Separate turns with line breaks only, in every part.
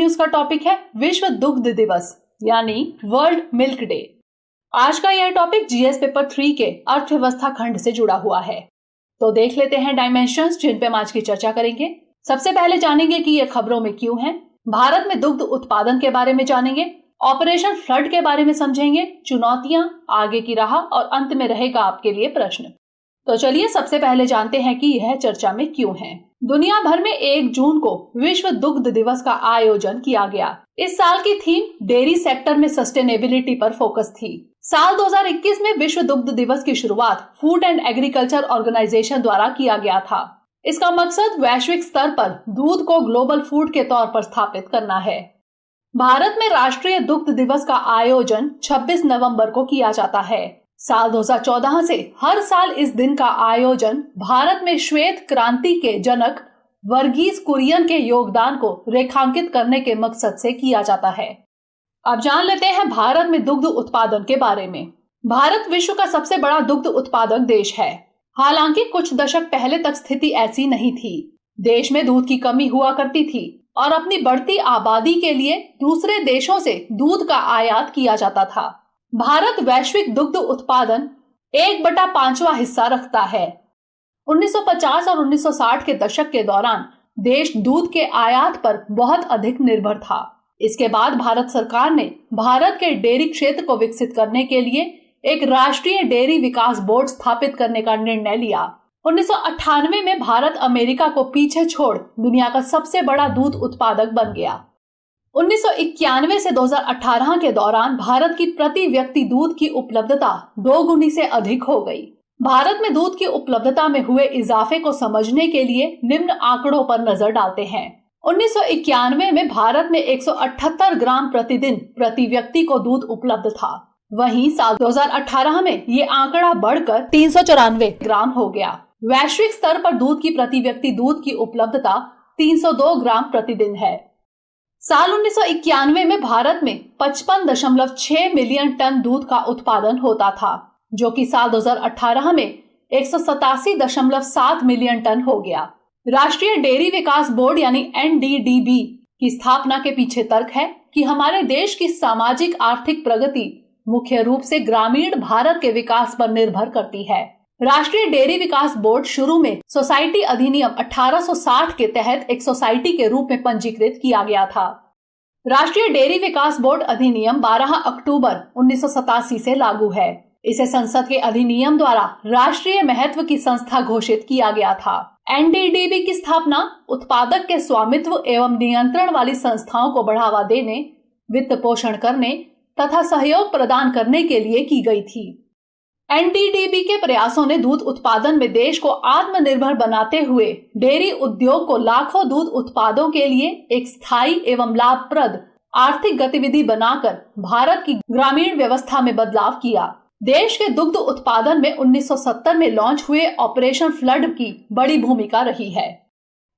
News का topic है विश्व दुग्ध दिवस यानी वर्ल्ड मिल्क डे। आज का यह टॉपिक जीएस पेपर 3 के अर्थव्यवस्था खंड से जुड़ा हुआ है। तो देख लेते हैं डायमेंशंस जिन पे हम आज की चर्चा करेंगे। सबसे पहले जानेंगे कि ये खबरों में क्यों हैं। भारत में दुग्ध उत्पादन के बारे में जानेंगे, ऑपरेशन फ्लड के बारे में समझेंगे, चुनौतियां, आगे की राह और अंत में रहेगा आपके लिए प्रश्न। तो चलिए सबसे पहले जानते हैं कि यह चर्चा में क्यों है। दुनिया भर में 1 जून को विश्व दुग्ध दिवस का आयोजन किया गया। इस साल की थीम डेयरी सेक्टर में सस्टेनेबिलिटी पर फोकस थी। साल 2021 में विश्व दुग्ध दिवस की शुरुआत फूड एंड एग्रीकल्चर ऑर्गेनाइजेशन द्वारा किया गया था। इसका मकसद वैश्विक स्तर पर दूध को ग्लोबल फूड के तौर पर स्थापित करना है। भारत में राष्ट्रीय दुग्ध दिवस का आयोजन 26 नवंबर को किया जाता है। साल 2014 से हर साल इस दिन का आयोजन भारत में श्वेत क्रांति के जनक वर्गीस कुरियन के योगदान को रेखांकित करने के मकसद से किया जाता है। अब जान लेते हैं भारत में दुग्ध उत्पादन के बारे में। भारत विश्व का सबसे बड़ा दुग्ध उत्पादक देश है। हालांकि कुछ दशक पहले तक स्थिति ऐसी नहीं थी। देश में दूध की कमी हुआ करती थी और अपनी बढ़ती आबादी के लिए दूसरे देशों से दूध का आयात किया जाता था। भारत वैश्विक दुग्ध उत्पादन 1/5वां हिस्सा रखता है। 1950 और 1960 के दशक के दौरान देश दूध के आयात पर बहुत अधिक निर्भर था। इसके बाद भारत सरकार ने भारत के डेयरी क्षेत्र को विकसित करने के लिए एक राष्ट्रीय डेयरी विकास बोर्ड स्थापित करने का निर्णय लिया। 1998 में भारत अमेरिका को पीछे छोड़ दुनिया का सबसे बड़ा दूध उत्पादक बन गया। 1991 से 2018 के दौरान भारत की प्रति व्यक्ति दूध की उपलब्धता 2 गुनी से अधिक हो गई। भारत में दूध की उपलब्धता में हुए इजाफे को समझने के लिए निम्न आंकड़ों पर नजर डालते हैं। 1991 में भारत में 178 ग्राम प्रतिदिन प्रति व्यक्ति को दूध उपलब्ध था। वहीं साल 2018 में ये आंकड़ा बढ़कर 394 ग्राम हो गया। वैश्विक स्तर पर दूध की प्रति व्यक्ति दूध की उपलब्धता 302 ग्राम प्रतिदिन है। साल 1991 में भारत में 55.6 मिलियन टन दूध का उत्पादन होता था, जो कि साल 2018 में 187.7 मिलियन टन हो गया। राष्ट्रीय डेयरी विकास बोर्ड यानी एनडीडीबी की स्थापना के पीछे तर्क है कि हमारे देश की सामाजिक आर्थिक प्रगति मुख्य रूप से ग्रामीण भारत के विकास पर निर्भर करती है। राष्ट्रीय डेयरी विकास बोर्ड शुरू में सोसाइटी अधिनियम 1860 के तहत एक सोसाइटी के रूप में पंजीकृत किया गया था। राष्ट्रीय डेयरी विकास बोर्ड अधिनियम 12 अक्टूबर 1987 से लागू है। इसे संसद के अधिनियम द्वारा राष्ट्रीय महत्व की संस्था घोषित किया गया था। एनडीडीबी की स्थापना उत्पादक के स्वामित्व एवं नियंत्रण वाली संस्थाओं को बढ़ावा देने, वित्त पोषण करने तथा सहयोग प्रदान करने के लिए की गई थी। एनडीडीबी के प्रयासों ने दूध उत्पादन में देश को आत्मनिर्भर बनाते हुए डेयरी उद्योग को लाखों दूध उत्पादों के लिए एक स्थायी एवं लाभप्रद आर्थिक गतिविधि बनाकर भारत की ग्रामीण व्यवस्था में बदलाव किया। देश के दुग्ध उत्पादन में 1970 में लॉन्च हुए ऑपरेशन फ्लड की बड़ी भूमिका रही है।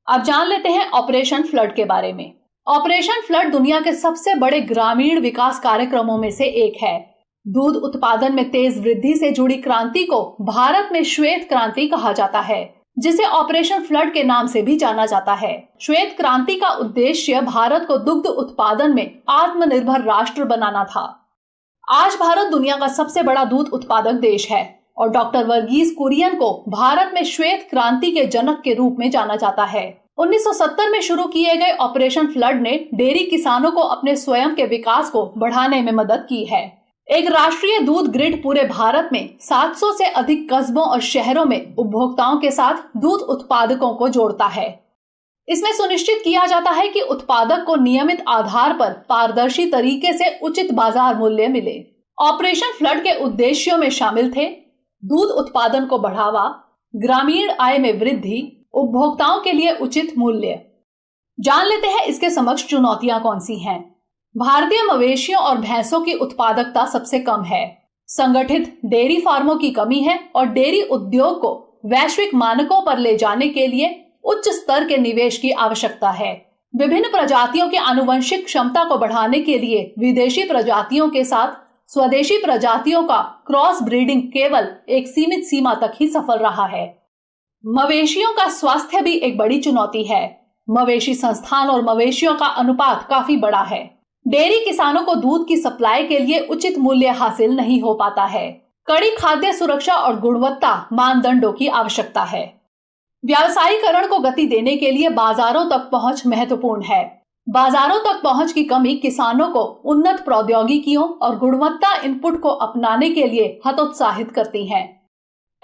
अब जान लेते हैं ऑपरेशन फ्लड के बारे में। ऑपरेशन फ्लड दुनिया के सबसे बड़े ग्रामीण विकास कार्यक्रमों में से एक है। दूध उत्पादन में तेज वृद्धि से जुड़ी क्रांति को भारत में श्वेत क्रांति कहा जाता है, जिसे ऑपरेशन फ्लड के नाम से भी जाना जाता है। श्वेत क्रांति का उद्देश्य भारत को दुग्ध उत्पादन में आत्मनिर्भर राष्ट्र बनाना था। आज भारत दुनिया का सबसे बड़ा दूध उत्पादक देश है और डॉक्टर वर्गीस कुरियन को भारत में श्वेत क्रांति के जनक के रूप में जाना जाता है। 1970 में शुरू किए गए ऑपरेशन फ्लड ने डेयरी किसानों को अपने स्वयं के विकास को बढ़ाने में मदद की है। एक राष्ट्रीय दूध ग्रिड पूरे भारत में 700 से अधिक कस्बों और शहरों में उपभोक्ताओं के साथ दूध उत्पादकों को जोड़ता है। इसमें सुनिश्चित किया जाता है कि उत्पादक को नियमित आधार पर पारदर्शी तरीके से उचित बाजार मूल्य मिले। ऑपरेशन फ्लड के उद्देश्यों में शामिल थे दूध उत्पादन को बढ़ावा, ग्रामीण आय में वृद्धि, उपभोक्ताओं के लिए उचित मूल्य। जान लेते हैं इसके समक्ष चुनौतियां कौन सी हैं। भारतीय मवेशियों और भैंसों की उत्पादकता सबसे कम है। संगठित डेयरी फार्मों की कमी है और डेयरी उद्योग को वैश्विक मानकों पर ले जाने के लिए उच्च स्तर के निवेश की आवश्यकता है। विभिन्न प्रजातियों की आनुवंशिक क्षमता को बढ़ाने के लिए विदेशी प्रजातियों के साथ स्वदेशी प्रजातियों का क्रॉस ब्रीडिंग केवल एक सीमित सीमा तक ही सफल रहा है। मवेशियों का स्वास्थ्य भी एक बड़ी चुनौती है। मवेशी संस्थान और मवेशियों का अनुपात काफी बड़ा है। डेयरी किसानों को दूध की सप्लाई के लिए उचित मूल्य हासिल नहीं हो पाता है। कड़ी खाद्य सुरक्षा और गुणवत्ता मानदंडों की आवश्यकता है। व्यावसायीकरण को गति देने के लिए बाजारों तक पहुंच महत्वपूर्ण है। बाजारों तक पहुंच की कमी किसानों को उन्नत प्रौद्योगिकियों और गुणवत्ता इनपुट को अपनाने के लिए हतोत्साहित करती है।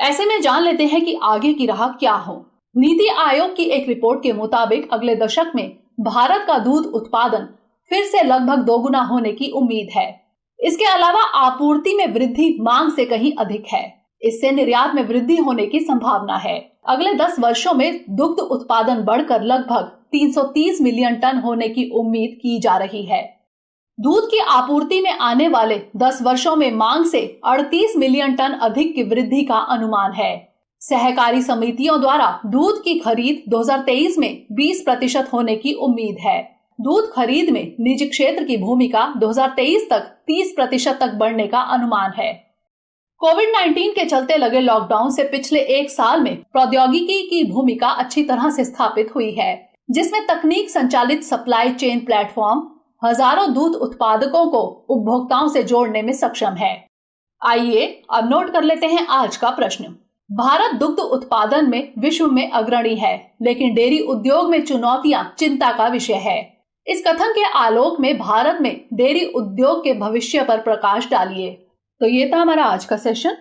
ऐसे में जान लेते हैं कि आगे की राह क्या हो। नीति आयोग की एक रिपोर्ट के मुताबिक अगले दशक में भारत का दूध उत्पादन फिर से लगभग दोगुना होने की उम्मीद है। इसके अलावा आपूर्ति में वृद्धि मांग से कहीं अधिक है। इससे निर्यात में वृद्धि होने की संभावना है। अगले 10 वर्षों में दुग्ध उत्पादन बढ़कर लगभग 330 मिलियन टन होने की उम्मीद की जा रही है। दूध की आपूर्ति में आने वाले 10 वर्षों में मांग से 38 मिलियन टन अधिक की वृद्धि का अनुमान है। सहकारी समितियों द्वारा दूध की खरीद 2023 में 20% होने की उम्मीद है। दूध खरीद में निजी क्षेत्र की भूमिका 2023 तक 30% तक बढ़ने का अनुमान है। कोविड-19 के चलते लगे लॉकडाउन से पिछले 1 साल में प्रौद्योगिकी की भूमिका अच्छी तरह से स्थापित हुई है, जिसमें तकनीक संचालित सप्लाई चेन प्लेटफॉर्म हजारों दूध उत्पादकों को उपभोक्ताओं से जोड़ने में सक्षम है। आइए अब नोट कर लेते हैं आज का प्रश्न। भारत दुग्ध उत्पादन में विश्व में अग्रणी है, लेकिन डेयरी उद्योग में चुनौतियां चिंता का विषय है। इस कथन के आलोक में भारत में डेयरी उद्योग के भविष्य पर प्रकाश डालिए। तो ये था हमारा आज का सेशन।